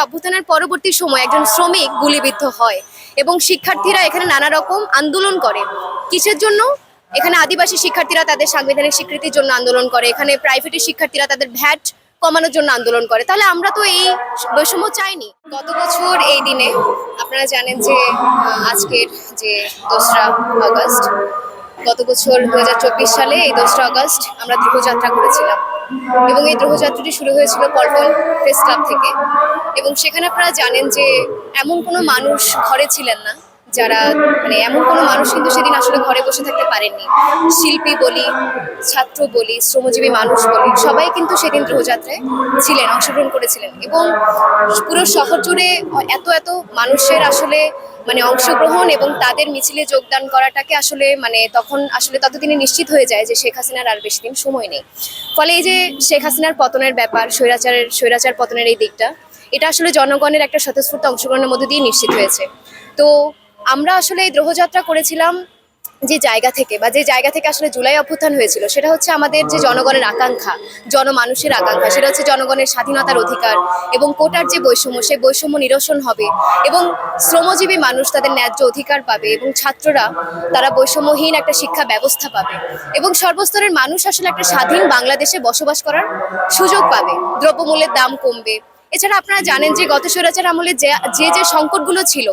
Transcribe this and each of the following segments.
অভ্যুত্থানের পরবর্তী সময় একজন শ্রমিক গুলিবিদ্ধ হয় এবং শিক্ষার্থীরা এখানে নানা রকম আন্দোলন করে। কিসের জন্য? এখানে আদিবাসী শিক্ষার্থীরা তাদের সাংবিধানিক স্বীকৃতির জন্য আন্দোলন করে, এখানে প্রাইভেটের শিক্ষার্থীরা তাদের ভ্যাট কমানোর জন্য আন্দোলন করে। তাহলে আমরা তো এই বৈষম্য চাইনি। গত বছর এই দিনে আপনারা জানেন যে আজকের যে 2রা আগস্ট, গত বছর 2024 সালে এই 2রা আগস্ট আমরা ধ্রুবযাত্রা করেছিলাম এবং এই ধ্রুবযাত্রাটি শুরু হয়েছিল পল্টন প্রেস ক্লাব থেকে। এবং সেখানে আপনারা জানেন যে এমন কোনো মানুষ ঘরে ছিলেন না যারা এমন কোনো মানুষ কিন্তু সেদিন আসলে ঘরে বসে থাকতে পারেননি। শিল্পী বলি, ছাত্র বলি, শ্রমজীবী মানুষ বলি, সবাই কিন্তু সেদিন ধ্রুবযাত্রায় ছিলেন, অংশগ্রহণ করেছিলেন। এবং পুরো শহর জুড়ে এত এত মানুষের আসলে অংশগ্রহণ এবং তাদের মিছিলে যোগদান করাটাকে আসলে তখন আসলে ততদিনে নিশ্চিত হয়ে যায় যে শেখ হাসিনার আর বেশি দিন সময় নেই। ফলে এই যে শেখ হাসিনার পতনের ব্যাপার, স্বৈরাচার পতনের এই দিকটা, এটা আসলে জনগণের একটা স্বতঃস্ফূর্ত অংশগ্রহণের মধ্যে দিয়ে নিশ্চিত হয়েছে। তো আমরা আসলে এই ধ্রুবযাত্রা করেছিলাম যে জায়গা থেকে আসলে জুলাই অভ্যুত্থান হয়েছিল, সেটা হচ্ছে আমাদের যে জনগণের আকাঙ্ক্ষা, জনমানুষের আকাঙ্ক্ষা, সেটা হচ্ছে জনগণের স্বাধীনতার অধিকার এবং কোটার যে বৈষম্য, সেই বৈষম্য নিরসন হবে এবং শ্রমজীবী মানুষ তাদের ন্যায্য অধিকার পাবে এবং ছাত্ররা তারা বৈষম্যহীন একটা শিক্ষা ব্যবস্থা পাবে এবং সর্বস্তরের মানুষ আসলে একটা স্বাধীন বাংলাদেশে বসবাস করার সুযোগ পাবে, দ্রব্যমূল্যের দাম কমবে। এছাড়া আপনারা জানেন যে গত স্বৈরাচার আমলে যে সংকটগুলো ছিল,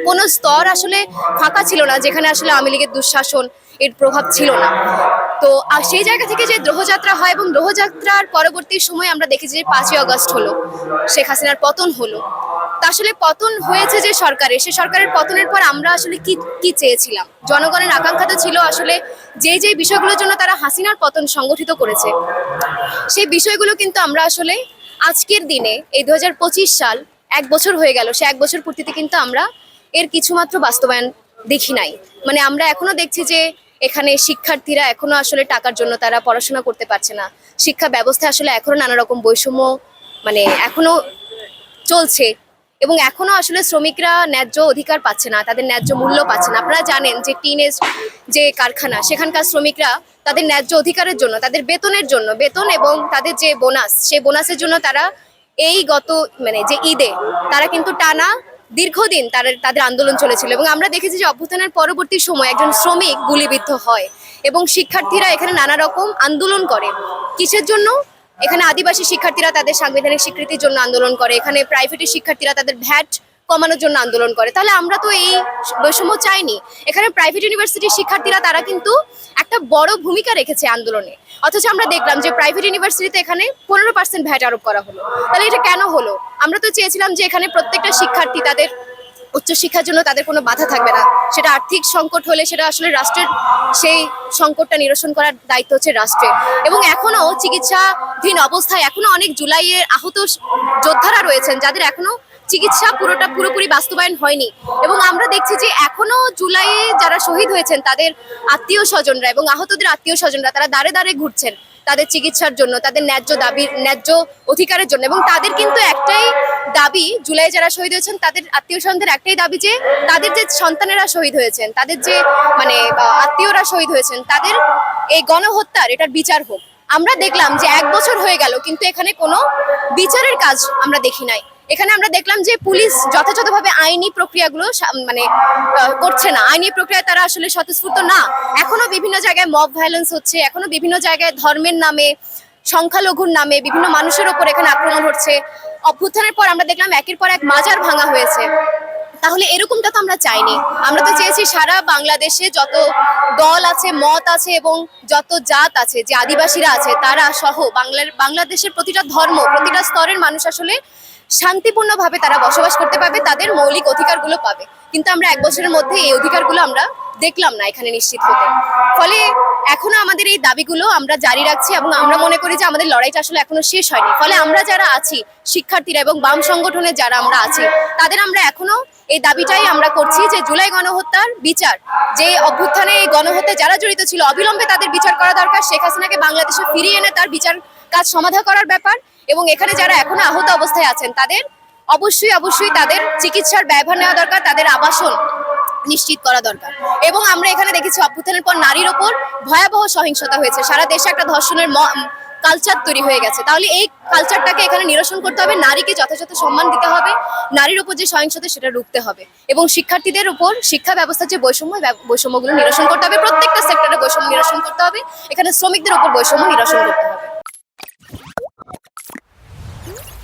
কোনো স্তর আসলে ফাঁকা ছিল না যেখানে আসলে আওয়ামী লীগের দুঃশাসন এর প্রভাব ছিল না। তো সেই জায়গা থেকে যে ধ্রুবযাত্রা হয় এবং ধ্রুবযাত্রার পরবর্তী সময় আমরা দেখেছি যে 5ই আগস্ট হলো, শেখ হাসিনার পতন হলো। তা আসলে পতন হয়েছে যে সরকারের, সে সরকারের পতনের পর আমরা আসলে কি চেয়েছিলাম? জনগণের আকাঙ্ক্ষা তো ছিল আসলে যে বিষয়গুলোর জন্য তারা হাসিনার পতন সংগঠিত করেছে, সেই বিষয়গুলো কিন্তু আমরা আসলে আজকের দিনে এই 2025 সাল 1 বছর হয়ে গেল, সে 1 বছর পূর্তিতে কিন্তু আমরা এর কিছুমাত্র বাস্তবায়ন দেখি নাই। আমরা এখনো দেখছি যে এখানে শিক্ষার্থীরা এখনো আসলে টাকার জন্য তারা পড়াশোনা করতে পারছে না। শিক্ষা ব্যবস্থা আসলে এখনো নানা রকম বৈষম্য এখনো চলছে এবং এখনো আসলে শ্রমিকরা ন্যায্য অধিকার পাচ্ছে না, তাদের ন্যায্য মূল্য পাচ্ছে না। আপনারা জানেন যে টিনেজ যে কারখানা, সেখানকার শ্রমিকরা তাদের ন্যায্য অধিকারের জন্য, তাদের বেতনের জন্য, বেতন এবং তাদের যে বোনাস, সেই বোনাসের জন্য তারা এই গত যে ঈদে তারা কিন্তু টানা দীর্ঘদিন তাদের আন্দোলন চলেছিল এবং আমরা দেখেছি যে অভ্যুত্থানের পরবর্তী সময় একজন শ্রমিক গুলিবিদ্ধ হয় এবং শিক্ষার্থীরা এখানে নানা রকম আন্দোলন করে। কিসের জন্য? এখানে আদিবাসী শিক্ষার্থীরা তাদের সাংবিধানিক স্বীকৃতির জন্য আন্দোলন করে, এখানে প্রাইভেটের শিক্ষার্থীরা তাদের ভ্যাট কমানোর জন্য আন্দোলন করে। তাহলে আমরা তো এই বৈষম্য চাইনি। এখানে প্রাইভেট ইউনিভার্সিটির শিক্ষার্থীরা তারা কিন্তু একটা বড় ভূমিকা রেখেছে আন্দোলনে, অথচ আমরা দেখলাম যে প্রাইভেট ইউনিভার্সিটিতে এখানে 15% ভ্যাট আরোপ করা হলো। তাহলে এটা কেন হলো? আমরা তো চেয়েছিলাম যে এখানে প্রত্যেকটা শিক্ষার্থী তাদের উচ্চশিক্ষার জন্য তাদের কোনো বাধা থাকবে না। সেটা আর্থিক সংকট হলে সেটা আসলে রাষ্ট্রের, সেই সংকটটা নিরসন করার দায়িত্ব হচ্ছে রাষ্ট্রের। এবং এখনো চিকিৎসাধীন অবস্থায় এখনো অনেক জুলাইয়ের আহত যোদ্ধারা রয়েছেন যাদের এখনো চিকিৎসা পুরোপুরি বাস্তবায়ন হয়নি। এবং আমরা দেখছি যে এখনো জুলাইয়ে যারা শহীদ হয়েছেন তাদের আত্মীয় স্বজনরা এবং আহতদের আত্মীয় স্বজনরা তারা দাঁড়ে দাঁড়ে ঘুরছেন তাদের চিকিৎসার জন্য, তাদের ন্যায্য অধিকারের জন্য। এবং তাদের কিন্তু একটাই দাবি, জুলাই যারা শহীদ হয়েছেন তাদের আত্মীয় স্বজনদের একটাই দাবি যে তাদের যে সন্তানেরা শহীদ হয়েছেন, তাদের যে আত্মীয়রা শহীদ হয়েছেন, তাদের এই গণহত্যার এটার বিচার হোক। আমরা দেখলাম যে 1 বছর হয়ে গেল কিন্তু এখানে কোনো বিচারের কাজ আমরা দেখি নাই। এখানে আমরা দেখলাম যে পুলিশ যথাযথভাবে আইনি প্রক্রিয়াগুলো করছে না, আইনি প্রক্রিয়ায় তারা আসলে স্বতঃস্ফূর্ত না। এখনো বিভিন্ন জায়গায় মব ভায়োলেন্স হচ্ছে, এখনো বিভিন্ন জায়গায় ধর্মের নামে, সংখ্যালঘুর নামে বিভিন্ন মানুষের ওপর এখানে আক্রমণ হচ্ছে। অভ্যুত্থানের পর আমরা দেখলাম একের পর এক মাজার ভাঙা হয়েছে। তাহলে এরকমটা তো আমরা চাইনি। আমরা তো চেয়েছি সারা বাংলাদেশে যত দল আছে, মত আছে এবং যত জাত আছে, যে আদিবাসীরা আছে তারা সহ বাংলাদেশের প্রতিটা ধর্ম, প্রতিটা স্তরের মানুষ আসলে শান্তিপূর্ণভাবে তারা বসবাস করতে পারবে, তাদের মৌলিক অধিকারগুলো পাবে। কিন্তু আমরা 1 বছরের মধ্যে এই অধিকারগুলো আমরা দেখলাম না এখানে নিশ্চিত হতে। ফলে এখনো আমাদের এই দাবিগুলো আমরা জারি রাখছি এবং আমরা মনে করি যে আমাদের লড়াইটা আসলে এখনো শেষ হয়নি। ফলে আমরা যারা আছি, শিক্ষার্থীরা এবং বাম সংগঠনের যারা আমরা আছি, তাদের আমরা এখনো এই দাবিটাই আমরা করছি যে জুলাই গণহত্যার বিচার, যে অভ্যুত্থানে এই গণহত্যায় যারা জড়িত ছিল অবিলম্বে তাদের বিচার করা দরকার। শেখ হাসিনাকে বাংলাদেশে ফিরিয়ে এনে তার বিচার কাজ সমাধা করার ব্যাপার। এবং এখানে যারা এখনো আহত অবস্থায় আছেন তাদের অবশ্যই তাদের চিকিৎসার ব্যয়ভার নেওয়া দরকার, তাদের আবাসন নিশ্চিত করা দরকার। এবং আমরা এখানে দেখেছি অভ্যুত্থানের পর নারীর ওপর ভয়াবহ সহিংসতা হয়েছে, সারা দেশে একটা ধর্ষণের কালচার তৈরি হয়ে গেছে। তাহলে এই কালচারটাকে এখানে নিরসন করতে হবে, নারীকে যথাযথ সম্মান দিতে হবে, নারীর উপর যে সহিংসতা সেটা রুখতে হবে এবং শিক্ষার্থীদের উপর শিক্ষা ব্যবস্থার যে বৈষম্যগুলো নিরসন করতে হবে, প্রত্যেকটা সেক্টরে বৈষম্য নিরসন করতে হবে, এখানে শ্রমিকদের উপর বৈষম্য নিরসন করতে হবে।